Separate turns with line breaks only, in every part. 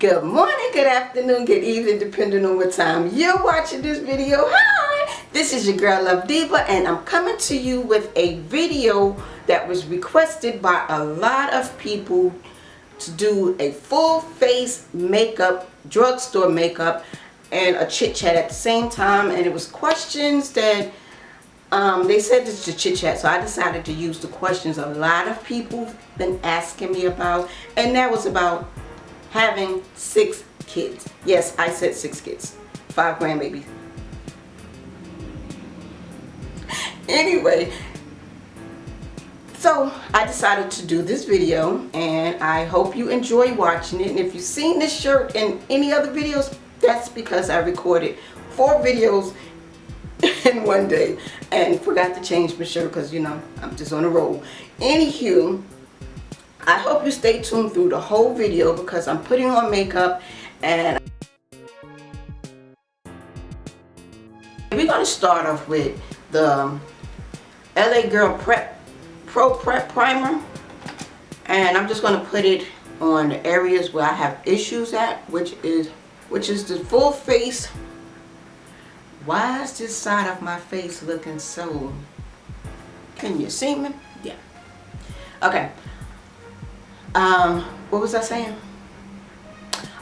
Good morning, good afternoon, good evening, depending on what time you're watching this video. Hi, this is your girl Love Diva, and I'm coming to you with a video that was requested by a lot of people to do a full face makeup, drugstore makeup, and a chit chat at the same time. And it was questions that they said this is a chit chat, so I decided to use the questions a lot of people been asking me about, and that was about having 6 kids. Yes, I said 6 kids. 5 grandbabies. Anyway, so I decided to do this video, and I hope you enjoy watching it. And if you've seen this shirt in any other videos, that's because I recorded 4 videos in one day and forgot to change my shirt because, you know, I'm just on a roll. Anywho, I hope you stay tuned through the whole video because I'm putting on makeup, and we're going to start off with the LA Girl Pro Prep Primer, and I'm just going to put it on the areas where I have issues at, which is the full face. Why is this side of my face looking so, can you see me? Yeah. Okay. What was I saying?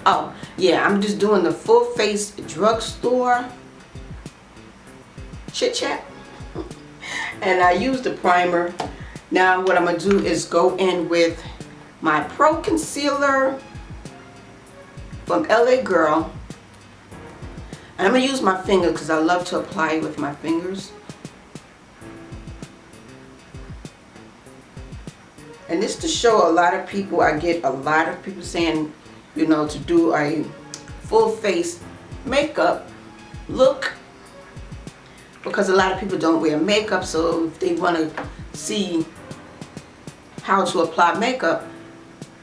Oh, yeah, I'm just doing the full face drugstore chit chat. And I used the primer. Now what I'm going to do is go in with my Pro Concealer from LA Girl. And I'm going to use my finger because I love to apply it with my fingers. And this to show a lot of people, I get a lot of people saying, you know, to do a full face makeup look, because a lot of people don't wear makeup. So if they want to see how to apply makeup,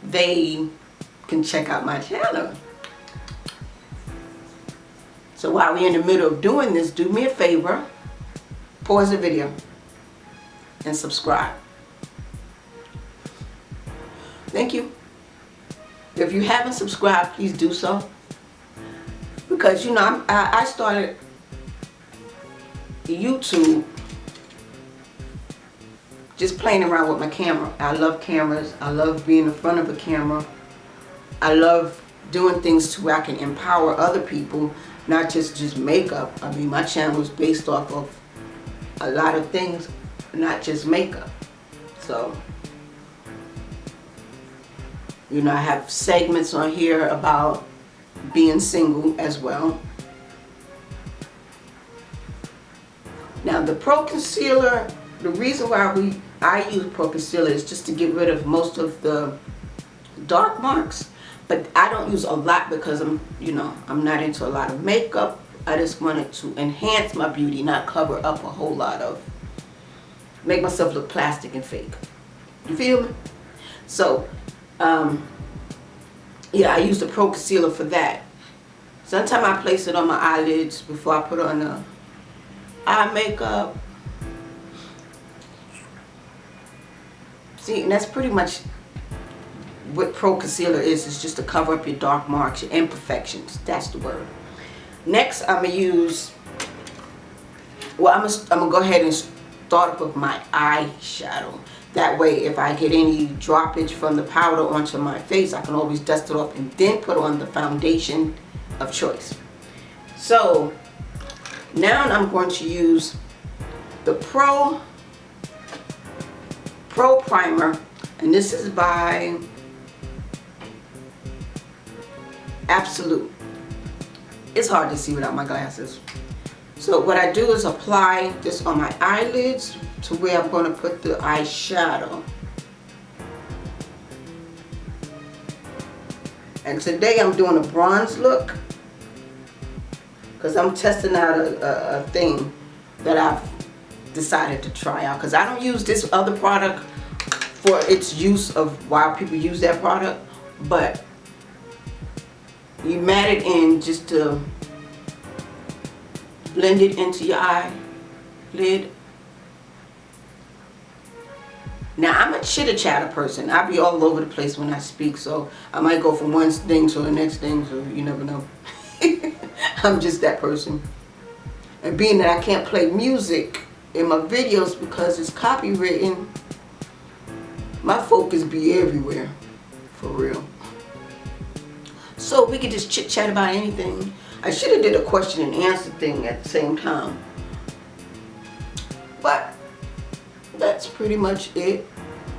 they can check out my channel. So while we're in the middle of doing this, do me a favor, pause the video and subscribe. Thank you. If you haven't subscribed, please do so. Because, you know, I started YouTube just playing around with my camera. I love cameras. I love being in front of a camera. I love doing things to where I can empower other people, not just makeup. I mean, my channel is based off of a lot of things, not just makeup. So, you know, I have segments on here about being single as well. Now the Pro Concealer, the reason why I use Pro Concealer is just to get rid of most of the dark marks. But I don't use a lot because I'm not into a lot of makeup. I just wanted to enhance my beauty, not cover up a whole lot of, make myself look plastic and fake. You feel me? So, yeah, I use the Pro Concealer for that. Sometimes I place it on my eyelids before I put on the eye makeup. See, and that's pretty much what Pro Concealer is. It's just to cover up your dark marks, your imperfections. That's the word. Next, I'm going to use, well, I'm going to go ahead and start with my eyeshadow. That way, if I get any droppage from the powder onto my face, I can always dust it off and then put on the foundation of choice. So, now I'm going to use the Pro Primer, and this is by Absolute. It's hard to see without my glasses. So what I do is apply this on my eyelids to where I'm going to put the eyeshadow. And today I'm doing a bronze look because I'm testing out a thing that I've decided to try out. Because I don't use this other product for its use of why people use that product. But you mat it in just to blend it into your eyelid. Now, I'm a chitter-chatter person. I be all over the place when I speak, so I might go from one thing to the next thing, so you never know. I'm just that person. And being that I can't play music in my videos because it's copywritten, my focus be everywhere, for real. So we could just chit-chat about anything. I should have did a question and answer thing at the same time. But that's pretty much it.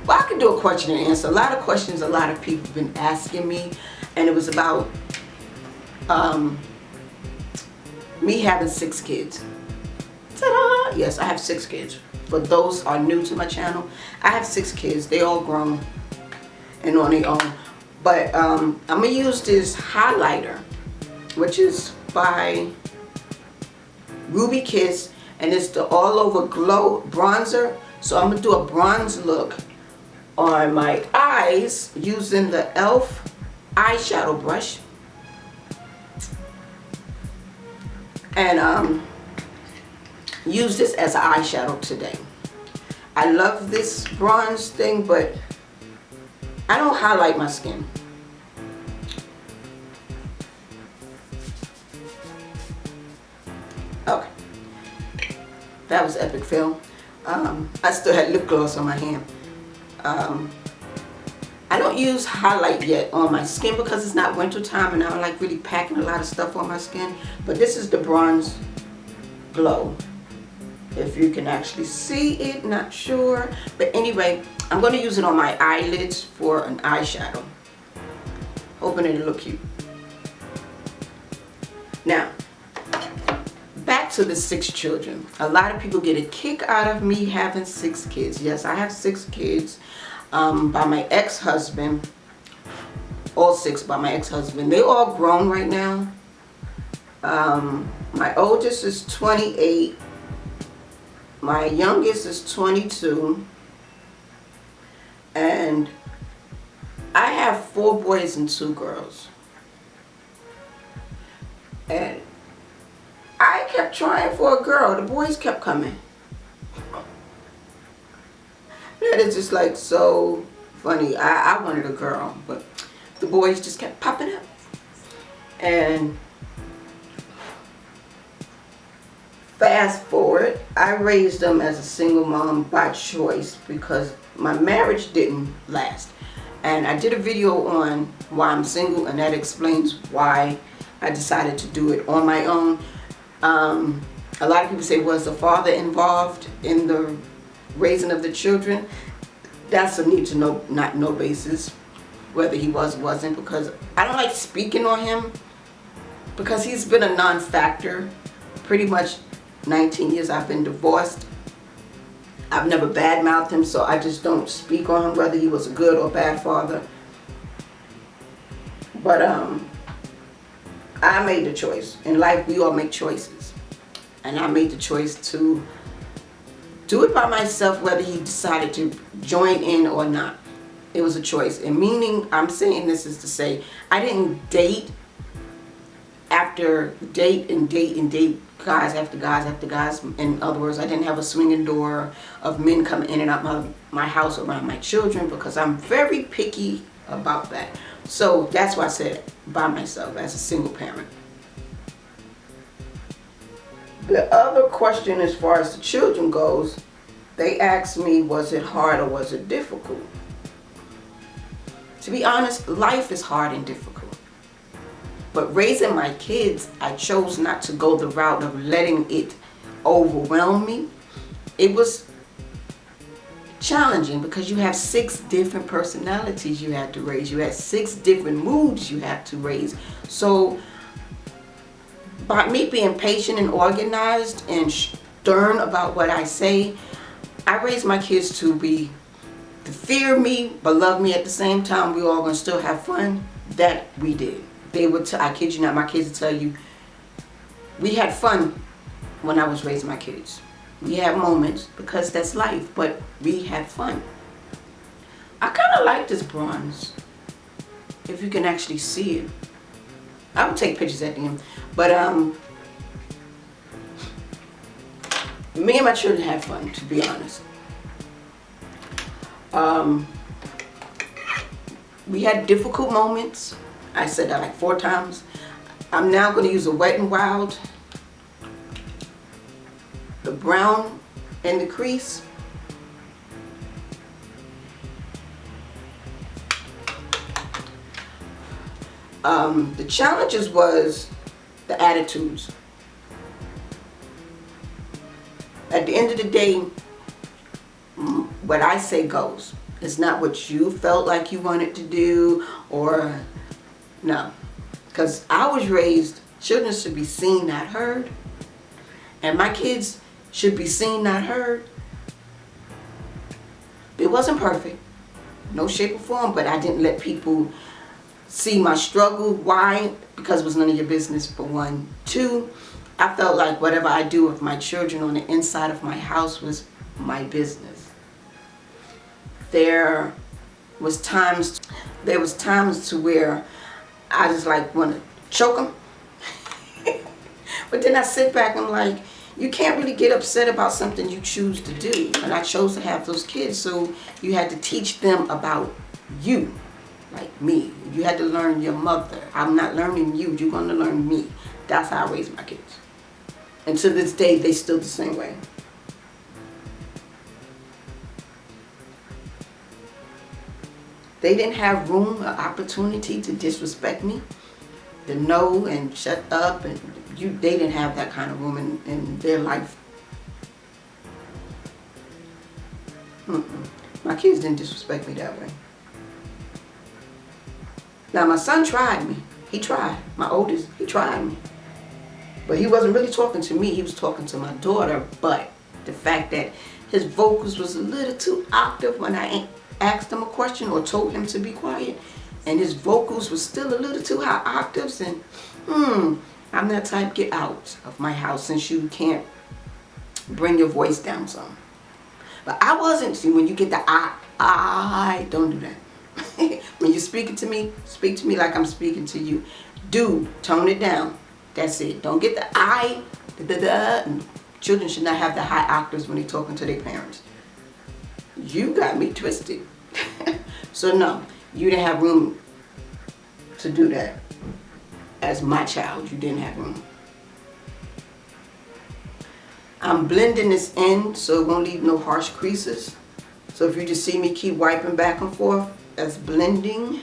Well, I can do a question and answer. A lot of questions a lot of people have been asking me, and it was about me having 6 kids. Ta-da! Yes, I have 6 kids. For those are new to my channel, I have 6 kids. They all grown and on their own. But I'm gonna use this highlighter, which is by Ruby Kiss, and it's the all over glow bronzer. So I'm gonna do a bronze look on my eyes using the e.l.f. eyeshadow brush, and use this as an eyeshadow today. I love this bronze thing, but I don't highlight my skin. Okay, that was epic fail. I still had lip gloss on my hand. I don't use highlight yet on my skin because it's not winter time and I don't like really packing a lot of stuff on my skin. But this is the bronze glow. If you can actually see it, not sure. But anyway, I'm going to use it on my eyelids for an eyeshadow. Hoping it'll look cute. Now, back to the 6 children. A lot of people get a kick out of me having 6 kids. Yes, I have 6 kids by my ex-husband. All 6 by my ex-husband. They're all grown right now. My oldest is 28. My youngest is 22. And I have 4 boys and 2 girls. And I kept trying for a girl. The boys kept coming. That is just like so funny. I wanted a girl, but the boys just kept popping up. And fast forward, I raised them as a single mom by choice because my marriage didn't last. And I did a video on why I'm single, and that explains why I decided to do it on my own. A lot of people say, was the father involved in the raising of the children? That's a need to know, not know basis, whether he was or wasn't, because I don't like speaking on him because he's been a non-factor. Pretty much 19 years I've been divorced. I've never badmouthed him, so I just don't speak on him, whether he was a good or bad father. But I made the choice. In life, we all make choices. And I made the choice to do it by myself, whether he decided to join in or not. It was a choice. And meaning, I'm saying this is to say, I didn't date after date and date and date, guys after guys after guys. In other words, I didn't have a swinging door of men coming in and out my house around my children because I'm very picky about that. So that's why I said by myself as a single parent. The other question as far as the children goes, they asked me, was it hard or was it difficult? To be honest, life is hard and difficult. But raising my kids, I chose not to go the route of letting it overwhelm me. It was challenging because you have 6 different personalities you had to raise. You had 6 different moods you had to raise. So by me being patient and organized and stern about what I say, I raised my kids to fear me but love me at the same time. We all gonna still have fun. That we did. They would, I kid you not, my kids would tell you, we had fun when I was raising my kids. We had moments because that's life, but we had fun. I kind of like this bronze, if you can actually see it. I would take pictures at the end, but me and my children had fun, to be honest. We had difficult moments. I said that like 4 times. I'm now going to use a Wet n Wild, the brown in the crease. The challenges was the attitudes. At the end of the day, what I say goes. It's not what you felt like you wanted to do, or no. Because I was raised, children should be seen, not heard. And my kids should be seen, not heard. It wasn't perfect, no shape or form, but I didn't let people see my struggle. Why? Because it was none of your business, for one. 2, I felt like whatever I do with my children on the inside of my house was my business. There was times to where I just like want to choke them. But then I sit back and I'm like, you can't really get upset about something you choose to do. And I chose to have those kids, so you had to teach them about you, like me. You had to learn your mother. I'm not learning you, you're going to learn me. That's how I raised my kids. And to this day, they still the same way. They didn't have room or opportunity to disrespect me, to know and shut up, and they didn't have that kind of room in their life. My kids didn't disrespect me that way. Now my son tried me. He tried. My oldest, he tried me. But he wasn't really talking to me, he was talking to my daughter. But the fact that his vocals was a little too octave when I asked him a question or told him to be quiet, and his vocals was still a little too high octaves, and I'm that type, get out of my house since you can't bring your voice down some. But I wasn't. See, when you get the I don't do that. When you're speaking to me, speak to me like I'm speaking to you. Tone it down. That's it. Don't get the I, and children should not have the high octaves when they're talking to their parents. You got me twisted. So no, you didn't have room to do that. As my child, you didn't have room. I'm blending this in so it won't leave no harsh creases. So if you just see me keep wiping back and forth, that's blending.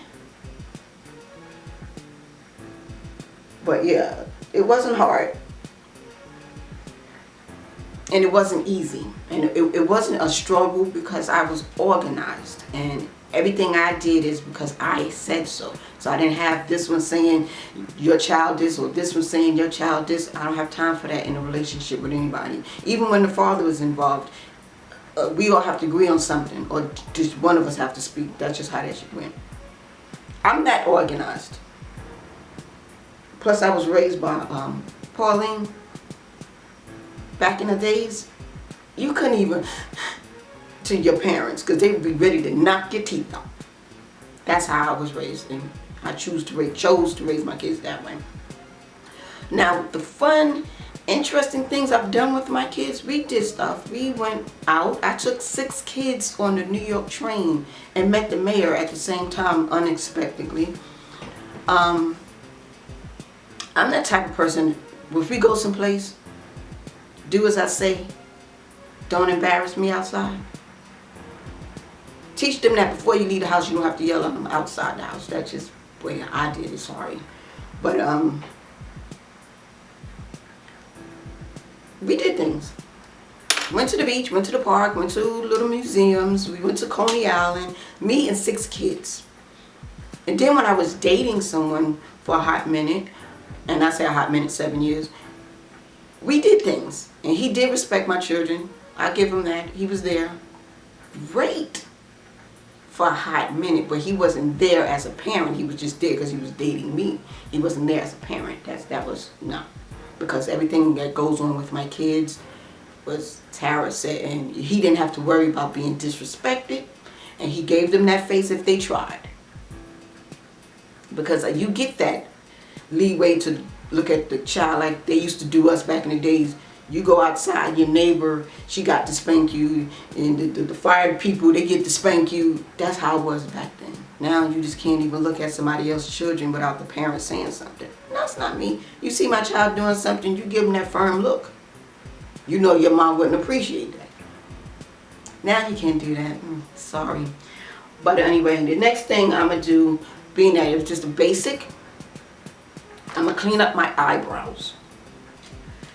But yeah, it wasn't hard. And it wasn't easy. And it wasn't a struggle because I was organized. And everything I did is because I said so. So I didn't have this one saying your child this, or this one saying your child this. I don't have time for that in a relationship with anybody. Even when the father was involved, we all have to agree on something, or just one of us have to speak. That's just how that shit went. I'm that organized. Plus I was raised by Pauline. Back in the days, you couldn't even to your parents because they would be ready to knock your teeth out. That's how I was raised, and I chose to raise my kids that way. Now, the fun, interesting things I've done with my kids, we did stuff. We went out. I took 6 kids on the New York train and met the mayor at the same time unexpectedly. I'm that type of person, if we go someplace, do as I say. Don't embarrass me outside. Teach them that before you leave the house, you don't have to yell at them outside the house. That's just the way I did it, sorry. But we did things. Went to the beach, went to the park, went to little museums. We went to Coney Island, me and 6 kids. And then when I was dating someone for a hot minute, and I say a hot minute, 7 years, we did things. And he did respect my children. I give him that. He was there. Great. For a hot minute, but he wasn't there as a parent. He was just there because he was dating me. He wasn't there as a parent. That was no. Because everything that goes on with my kids was Tara said, and he didn't have to worry about being disrespected, and he gave them that face if they tried. Because you get that leeway to look at the child like they used to do us back in the days. You go outside, your neighbor, she got to spank you, and the fire people, they get to spank you. That's how it was back then. Now you just can't even look at somebody else's children without the parents saying something. That's not me. You see my child doing something, you give them that firm look. You know your mom wouldn't appreciate that. Now you can't do that. Sorry. But anyway, the next thing I'm going to do, being that it was just a basic, I'm going to clean up my eyebrows.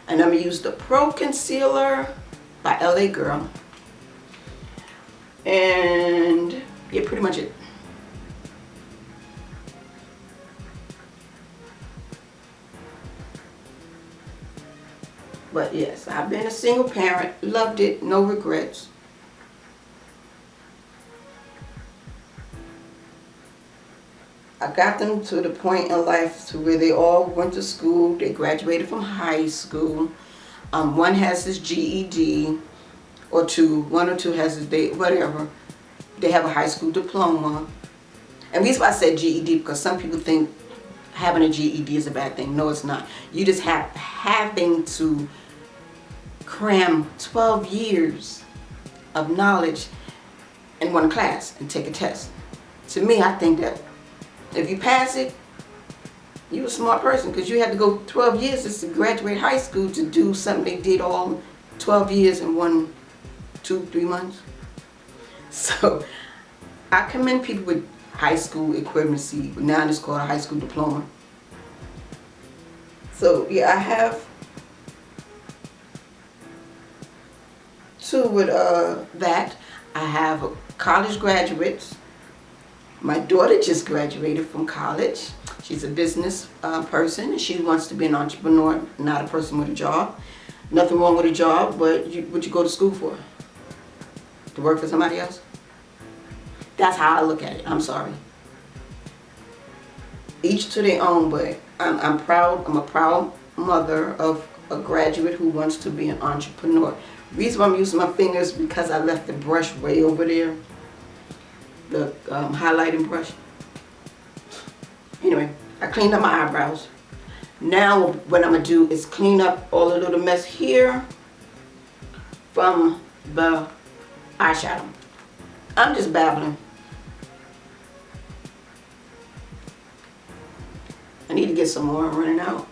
And I'm going to use the Pro Concealer by LA Girl. And yeah, pretty much it. But yes, I've been a single parent, loved it, no regrets. I got them to the point in life to where they all went to school. They graduated from high school. One has his GED, or two. One or two has his whatever. They have a high school diploma. And the reason why I said GED, because some people think having a GED is a bad thing. No, it's not. You just having to cram 12 years of knowledge in one class and take a test. To me, I think that if you pass it, you're a smart person, because you had to go 12 years just to graduate high school to do something they did all 12 years in 2-3 months. So I commend people with high school equivalency, but now it's called a high school diploma. So yeah, I have two with that. I have college graduates. My daughter just graduated from college. She's a business person, and she wants to be an entrepreneur, not a person with a job. Nothing wrong with a job, but what you go to school for? To work for somebody else? That's how I look at it. I'm sorry. Each to their own, but I'm proud. I'm a proud mother of a graduate who wants to be an entrepreneur. The reason why I'm using my fingers because I left the brush way over there. The highlighting brush. Anyway, I cleaned up my eyebrows. Now what I'm going to do is clean up all the little mess here from the eyeshadow. I'm just babbling. I need to get some more. I'm running out.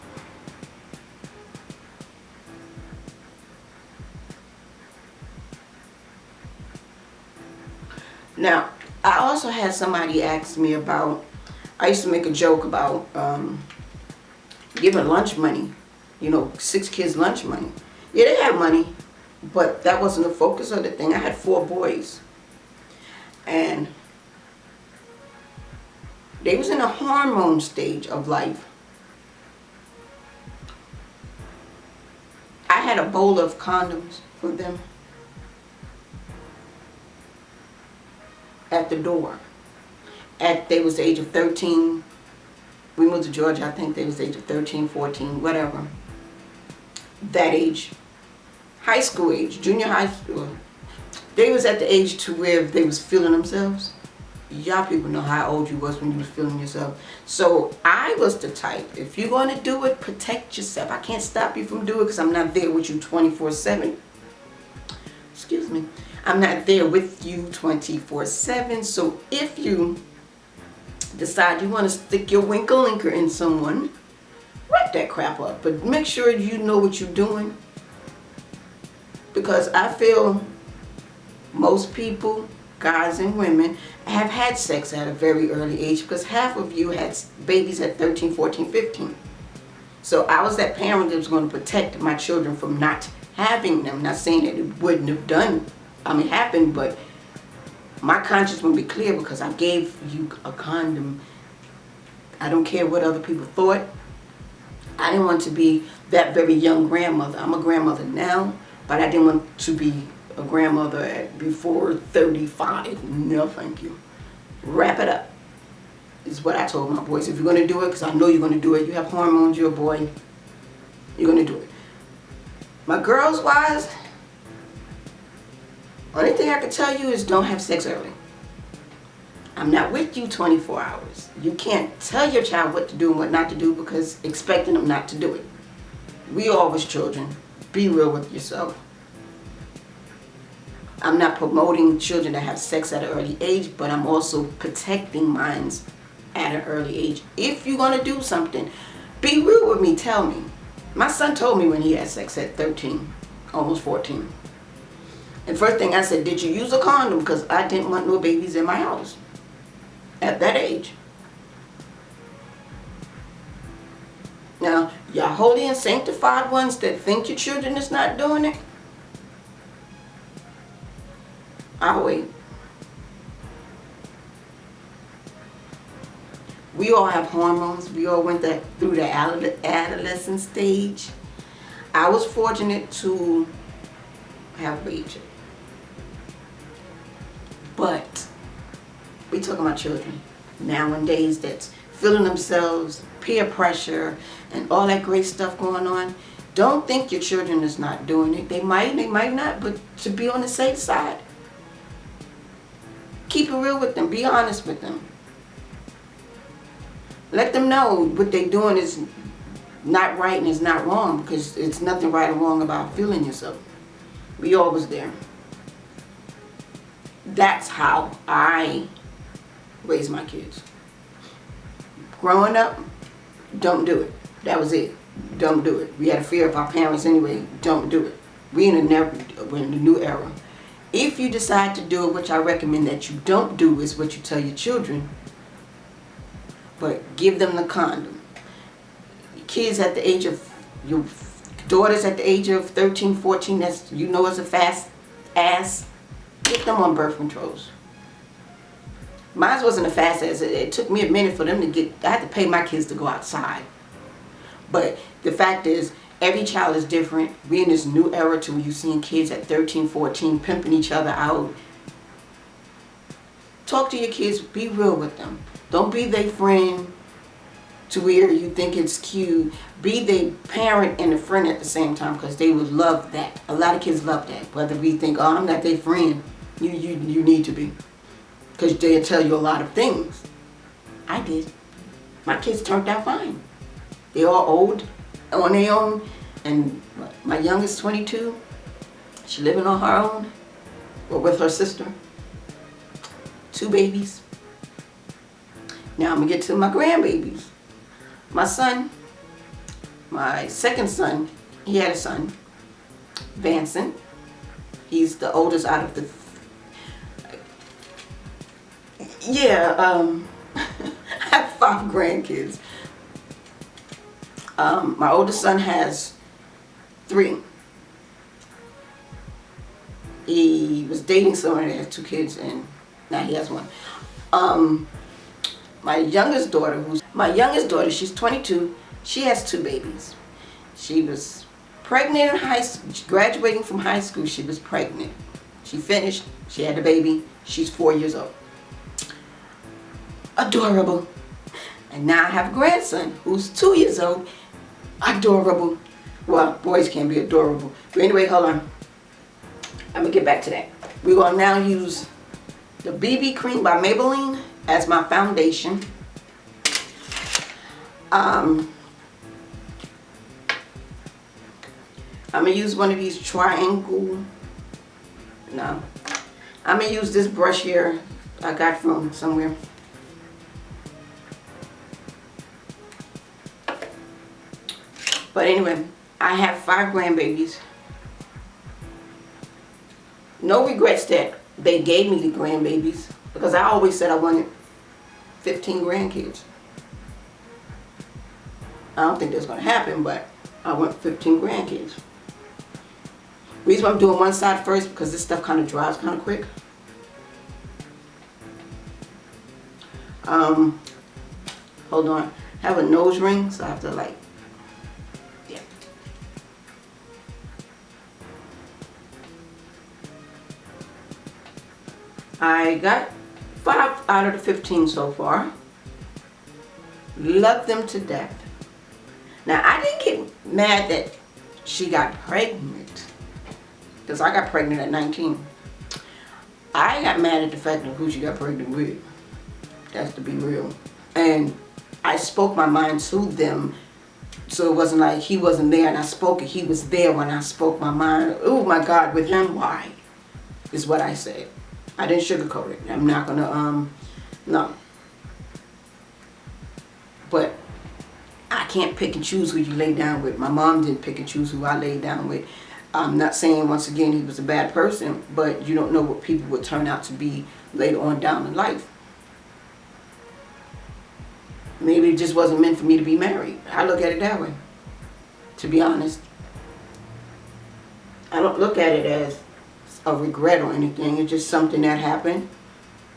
Now, I also had somebody ask me about, I used to make a joke about giving lunch money, 6 kids lunch money. Yeah, they had money, but that wasn't the focus of the thing. I had 4 boys, and they was in a hormone stage of life. I had a bowl of condoms for them at the door. They was the age of 13. We moved to Georgia, I think they was the age of 13, 14, whatever. That age. High school age, junior high school. They was at the age to where they was feeling themselves. Y'all people know how old you was when you was feeling yourself. So I was the type, if you're going to do it, protect yourself. I can't stop you from doing it because I'm not there with you 24/7. Excuse me. I'm not there with you 24/7. So if you decide you want to stick your winkle-linker in someone, wrap that crap up. But make sure you know what you're doing. Because I feel most people, guys and women, have had sex at a very early age, because half of you had babies at 13, 14, 15. So I was that parent that was going to protect my children from not having them. Not saying that it wouldn't have happened, but my conscience will be clear because I gave you a condom. I don't care what other people thought. I didn't want to be that very young grandmother. I'm a grandmother now, but I didn't want to be a grandmother before 35. No, thank you. Wrap it up, is what I told my boys. If you're going to do it, because I know you're going to do it, you have hormones, you're a boy, you're going to do it. My girls wise, only thing I can tell you is don't have sex early. I'm not with you 24 hours. You can't tell your child what to do and what not to do because expecting them not to do it. We all was children. be real with yourself. I'm not promoting children to have sex at an early age, but I'm also protecting minds at an early age. If you're going to do something, be real with me, tell me. My son told me when he had sex at 13, almost 14. And first thing I said, did you use a condom? Because I didn't want no babies in my house at that age. Now, y'all holy and sanctified ones that think your children is not doing it, I'll wait. We all have hormones. We all went through the adolescent stage. I was fortunate to have a baby. But we talking about children nowadays that's feeling themselves, peer pressure, and all that great stuff going on. Don't think your children is not doing it. They might not, but to be on the safe side, keep it real with them. Be honest with them. Let them know what they're doing is not right and is not wrong, because it's nothing right or wrong about feeling yourself. We all was there. That's how I raised my kids. Growing up, don't do it. That was it. Don't do it. We had a fear of our parents anyway. Don't do it. We're in the new era. If you decide to do it, which I recommend that you don't do, is what you tell your children. But give them the condom. Kids at the age of, your daughters at the age of 13, 14, that's, you know, it's a fast ass. Get them on birth controls. Mine wasn't a fast ass. It took me a minute for them to get, I had to pay my kids to go outside. But the fact is, every child is different. We're in this new era to where you're seeing kids at 13, 14 pimping each other out. Talk to your kids. Be real with them. Don't be their friend to where you think it's cute. Be their parent and a friend at the same time, because they would love that. A lot of kids love that. Whether we think, oh, I'm not their friend. You need to be. Because they'll tell you a lot of things. I did. My kids turned out fine. They're all old, on their own. And my youngest, 22, she living on her own, or with her sister. 2 babies. Now I'm going to get to my grandbabies. My son, my second son, he had a son, Vanson. He's the oldest out of the... I have 5 grandkids. My oldest son has 3. He was dating someone that has 2 kids, and now he has 1. My youngest daughter, she's 22. She has 2 babies. She was pregnant in high school, graduating from high school. She was pregnant. She finished. She had a baby. She's 4 years old. Adorable. And now I have a grandson who's 2 years old. Adorable. Well, boys can be adorable. But anyway, hold on. I'm going to get back to that. We're going to now use the BB cream by Maybelline as my foundation. I'm going to use one of these triangle. No. I'm going to use this brush here I got from somewhere. But anyway, I have 5 grandbabies. No regrets that they gave me the grandbabies, because I always said I wanted 15 grandkids. I don't think that's going to happen, but I want 15 grandkids. The reason why I'm doing one side first, because this stuff kind of dries kind of quick. Hold on. I have a nose ring, so I have to like, yeah. I got 5 out of the 15 so far. Love them to death. Now, I didn't get mad that she got pregnant, because I got pregnant at 19. I got mad at the fact of who she got pregnant with. That's to be real. And I spoke my mind to them So it wasn't like he wasn't there and I spoke it. He was there when I spoke my mind. Oh my God, with him, why? Is what I said. I didn't sugarcoat it. I'm not gonna, no. But I can't pick and choose who you lay down with. My mom didn't pick and choose who I laid down with. I'm not saying, once again, he was a bad person, but you don't know what people would turn out to be later on down in life. Maybe it just wasn't meant for me to be married. I look at it that way, to be honest. I don't look at it as a regret or anything. It's just something that happened,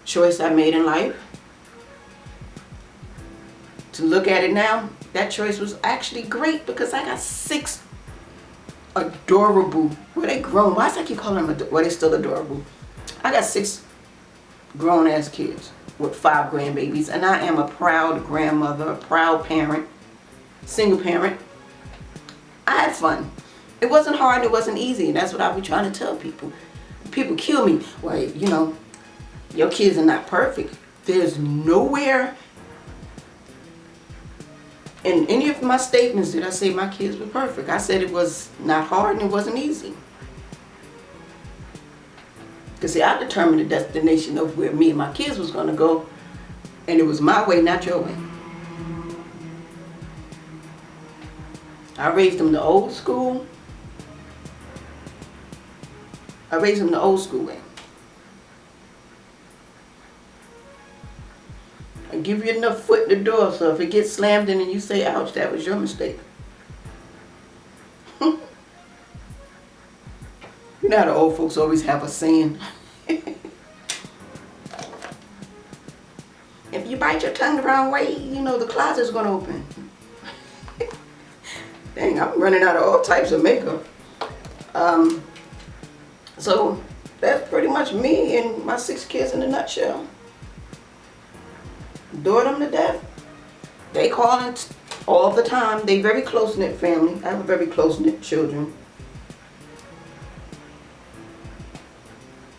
choice I made in life. To look at it now, that choice was actually great because I got 6 adorable, well, they grown, why does I keep calling them, well, they still adorable. I got 6 grown ass kids with 5 grandbabies, and I am a proud grandmother, a proud parent, single parent. I had fun. It wasn't hard, it wasn't easy, and that's what I be trying to tell people. People kill me. Well, you know, your kids are not perfect. There's nowhere in any of my statements did I say my kids were perfect. I said it was not hard and it wasn't easy. Because see, I determined the destination of where me and my kids was going to go, and it was my way, not your way. I raised them the old school. I raised them the old school way. I give you enough foot in the door, so if it gets slammed in and you say, ouch, that was your mistake. You know how the old folks always have a saying. If you bite your tongue the wrong way, you know the closet's going to open. Dang, I'm running out of all types of makeup. So that's pretty much me and my 6 kids in a nutshell. Adore them to death. They call it all the time. They very close-knit family. I have a very close-knit children.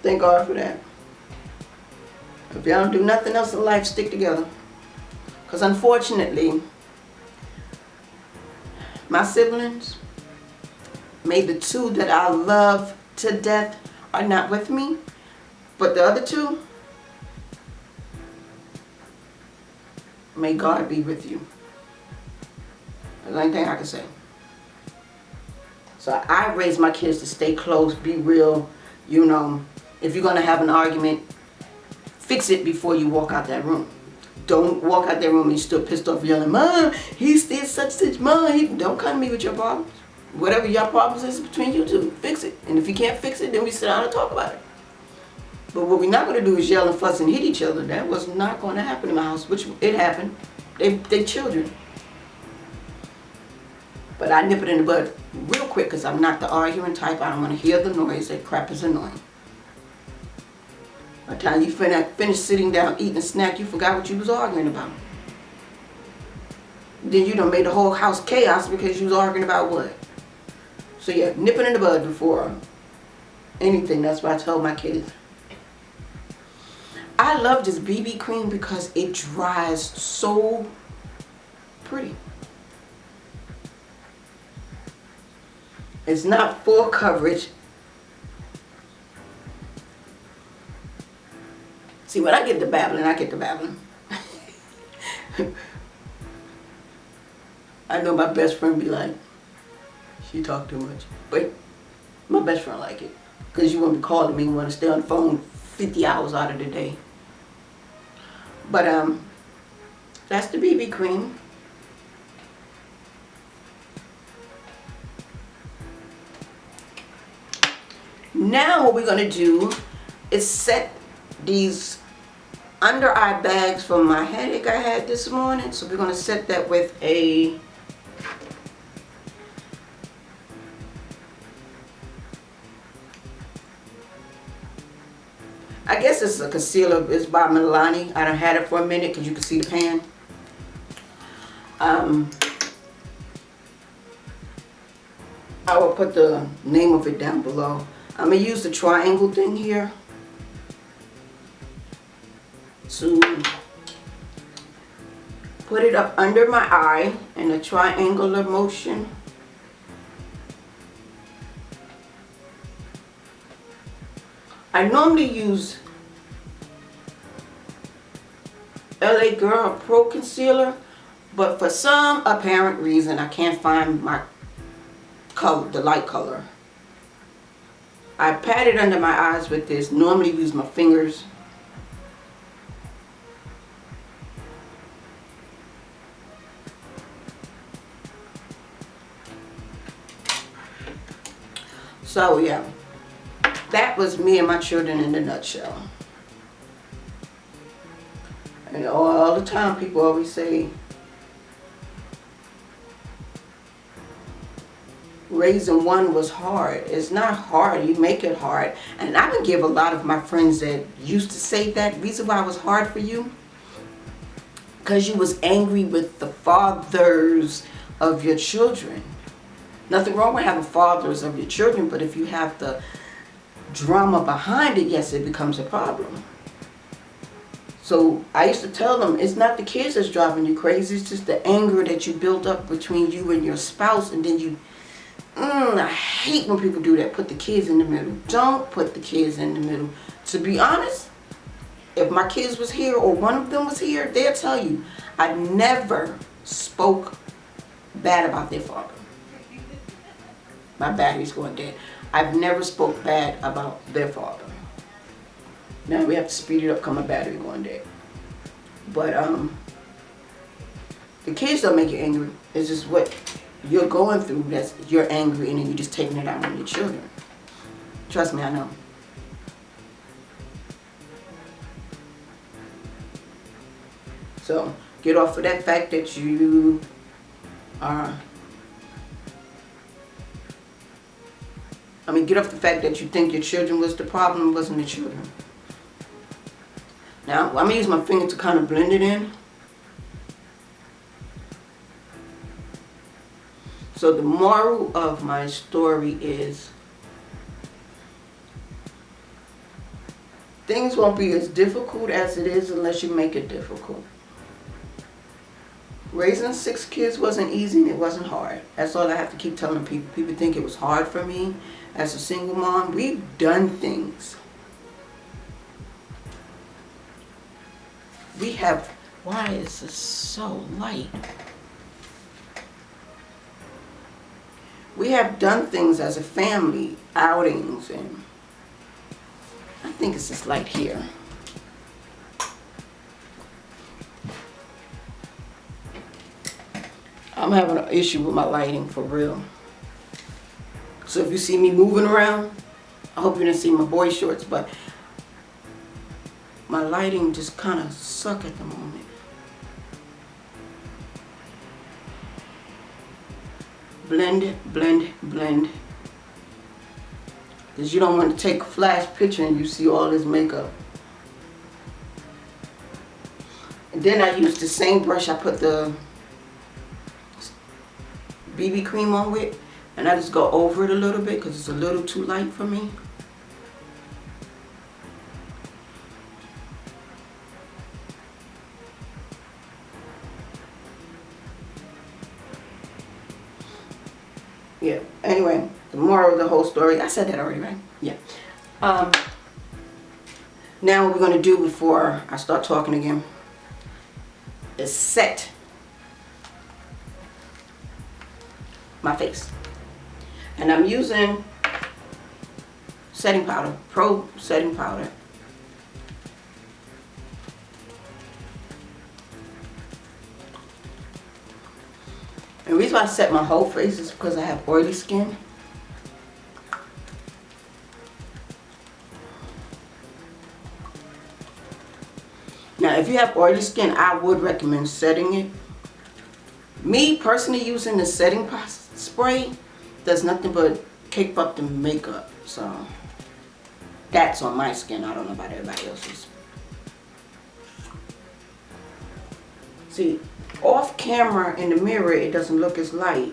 Thank God for that. If y'all don't do nothing else in life, stick together. Because unfortunately, my siblings, maybe the 2 that I love to death are not with me. But the other 2, may God be with you. That's the only thing I can say. So I raise my kids to stay close, be real. You know, if you're going to have an argument, fix it before you walk out that room. Don't walk out that room and you're still pissed off yelling, Mom, he did such, Mom. Don't come to me with your problems. Whatever your problems is between you 2, fix it. And if you can't fix it, then we sit down and talk about it. But what we're not going to do is yell and fuss and hit each other. That was not going to happen in my house, which it happened. They children. But I nip it in the bud real quick because I'm not the arguing type. I don't want to hear the noise. That crap is annoying. By the time you finish sitting down, eating a snack, you forgot what you was arguing about. Then you done made the whole house chaos because you was arguing about what? So yeah, nip it in the bud before anything. That's what I tell my kids. I love this BB cream because it dries so pretty. It's not full coverage. See, when I get to babbling, I get to babbling. I know my best friend be like, she talk too much. But my best friend like it. Because you want to be calling me, you want to stay on the phone 50 hours out of the day. But that's the BB cream. Now what we're going to do is set these under eye bags from my headache I had this morning. So we're going to set that with a I guess it's a concealer. It's by Milani. I done had it for a minute because you can see the pan. I will put the name of it down below. I'm going to use the triangle thing here to put it up under my eye in a triangular motion. I normally use LA Girl Pro Concealer, but for some apparent reason I can't find my color, the light color. I pat it under my eyes with this, normally use my fingers. So yeah, that was me and my children in a nutshell. And all the time people always say, raising one was hard. It's not hard, you make it hard. And I would give a lot of my friends that used to say that, reason why it was hard for you, because you was angry with the fathers of your children. Nothing wrong with having fathers of your children, but if you have the drama behind it, yes, it becomes a problem. So I used to tell them, it's not the kids that's driving you crazy, it's just the anger that you built up between you and your spouse, and then you, I hate when people do that, put the kids in the middle. Don't put the kids in the middle. To be honest, if my kids was here or one of them was here, they'll tell you, I never spoke bad about their father. My battery's going dead. I've never spoke bad about their father. Now we have to speed it up because my battery going dead. But the kids don't make you angry. It's just what you're going through that's you're angry, and then you're just taking it out on your children. Trust me, I know. So get off of that fact that you are, get off the fact that you think your children was the problem. It wasn't the children. Now, I'm going to use my finger to kind of blend it in. So the moral of my story is, things won't be as difficult as it is unless you make it difficult. Raising 6 kids wasn't easy and it wasn't hard. That's all I have to keep telling people. People think it was hard for me as a single mom. We've done things. We have, why is this so light? We have done things as a family, outings, and I think it's this light here. I'm having an issue with my lighting for real. So if you see me moving around, I hope you didn't see my boy shorts, but my lighting just kind of suck at the moment. Blend it, blend, blend. Because you don't want to take a flash picture and you see all this makeup. And then I use the same brush I put the BB cream on with, and I just go over it a little bit because it's a little too light for me. Yeah, anyway, the moral of the whole story, I said that already, right? Yeah. Now what we're going to do before I start talking again is set my face. And I'm using setting powder, Pro setting powder. And the reason why I set my whole face is because I have oily skin. Now, if you have oily skin, I would recommend setting it. Me personally using the setting spray does nothing but cake up the makeup. So that's on my skin. I don't know about everybody else's. See, off camera in the mirror, it doesn't look as light.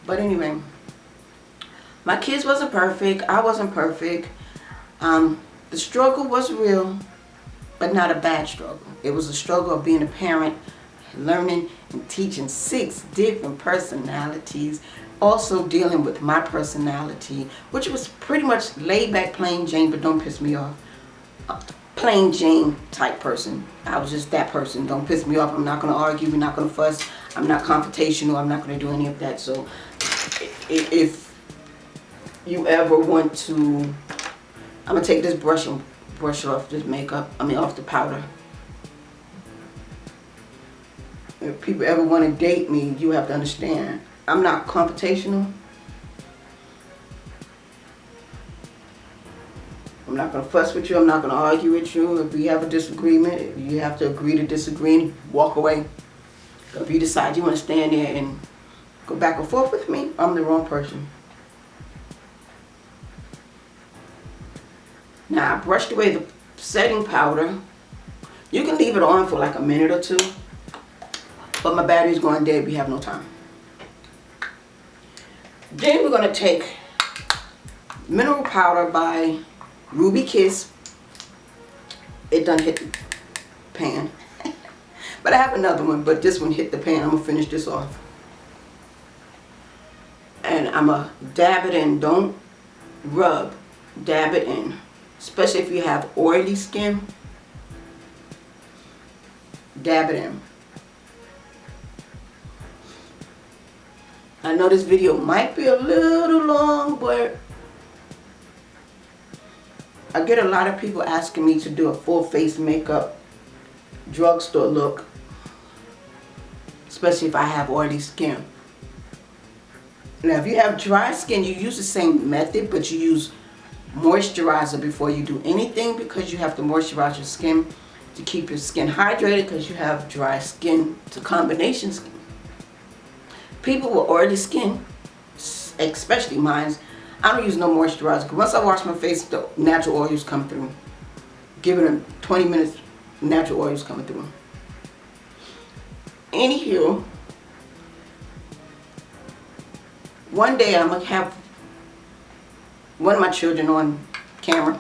But anyway, my kids wasn't perfect. I wasn't perfect. The struggle was real. but not a bad struggle. It was a struggle of being a parent, learning and teaching 6 different personalities, also dealing with my personality, which was pretty much laid back, plain Jane, but don't piss me off. Plain Jane type person. I was just that person. Don't piss me off. I'm not going to argue. We're not going to fuss. I'm not confrontational. I'm not going to do any of that. So if you ever want to, I'm going to take this brush and brush off this makeup. Off the powder. If people ever want to date me, you have to understand, I'm not confrontational. I'm not going to fuss with you. I'm not going to argue with you. If we have a disagreement, you have to agree to disagree and walk away. If you decide you want to stand there and go back and forth with me, I'm the wrong person. Now, I brushed away the setting powder. You can leave it on for like a minute or 2. But my battery's going dead. We have no time. Then we're going to take mineral powder by Ruby Kiss. It done hit the pan. But I have another one, but this one hit the pan. I'm going to finish this off. And I'm going to dab it in. Don't rub. Dab it in. Especially if you have oily skin. Dab it in. I know this video might be a little long, but I get a lot of people asking me to do a full face makeup drugstore look, especially if I have oily skin. Now if you have dry skin, you use the same method, but you use moisturizer before you do anything, because you have to moisturize your skin to keep your skin hydrated, because you have dry skin to combination skin. People with oily skin, especially mine, I don't use no moisturizer, because once I wash my face, the natural oils come through. Give it 20 minutes, natural oils coming through. Anywho, one day I'm going to have one of my children on camera,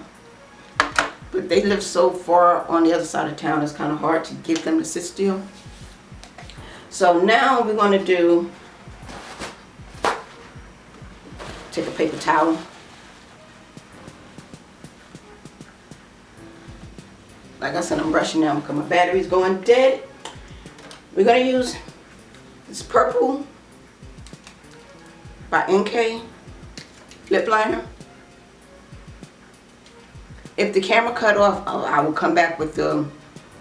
but they live so far on the other side of town, it's kind of hard to get them to sit still. So now we're going to do, take a paper towel. Like I said, I'm brushing now because my battery's going dead. We're going to use this purple by NK lip liner. If the camera cut off, I will come back with the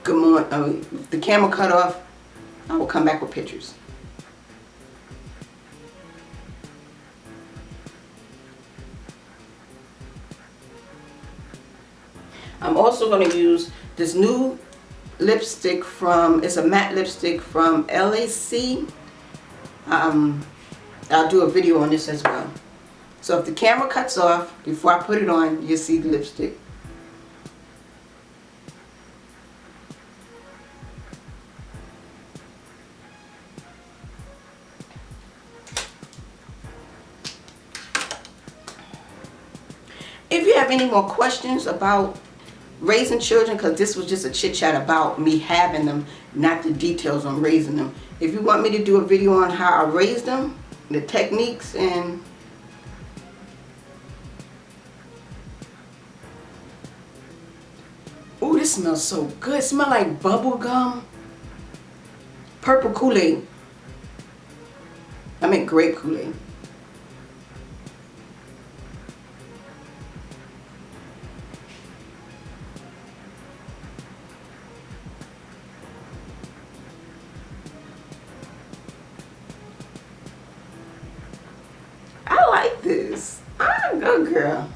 good morning. If the camera cut off, I will come back with pictures. I'm also going to use this new lipstick from, it's a matte lipstick from LAC. I'll do a video on this as well. So if the camera cuts off, before I put it on, you'll see the lipstick. If you have any more questions about raising children, because this was just a chit chat about me having them, not the details on raising them. If you want me to do a video on how I raised them, the techniques, and ooh, this smells so good. It smells like bubble gum. Purple Kool-Aid. I mean grape Kool-Aid. I like this. I'm a good girl.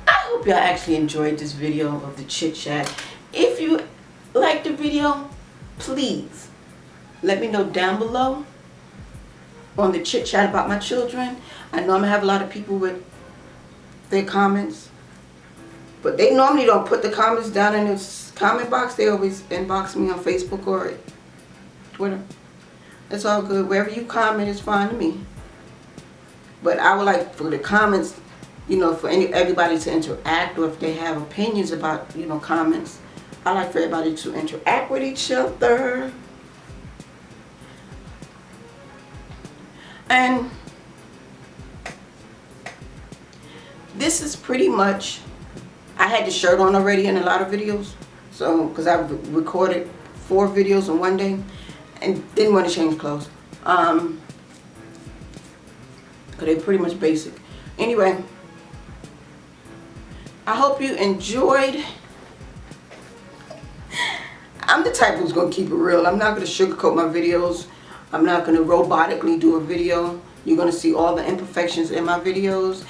I hope y'all actually enjoyed this video of the chit chat. If you liked the video, please let me know down below on the chit chat about my children. I know I'm gonna have a lot of people with their comments. But they normally don't put the comments down in the comment box. They always inbox me on Facebook or Twitter. It's all good. Wherever you comment is fine to me. But I would like for the comments, you know, for everybody to interact, or if they have opinions about, you know, comments. I like for everybody to interact with each other. And this is pretty much, I had the shirt on already in a lot of videos. So, because I recorded 4 videos in one day and didn't want to change clothes. Because they're pretty much basic. Anyway, I hope you enjoyed. I'm the type who's going to keep it real. I'm not going to sugarcoat my videos. I'm not going to robotically do a video. You're going to see all the imperfections in my videos.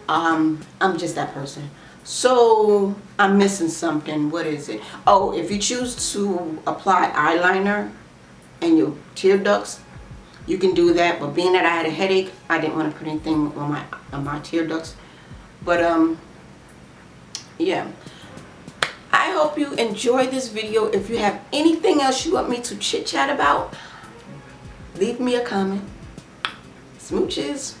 I'm just that person. So I'm missing something. What is it? Oh, if you choose to apply eyeliner in your tear ducts, you can do that. But being that I had a headache, I didn't want to put anything on my tear ducts. But yeah. I hope you enjoyed this video. If you have anything else you want me to chit chat about, leave me a comment. Smooches.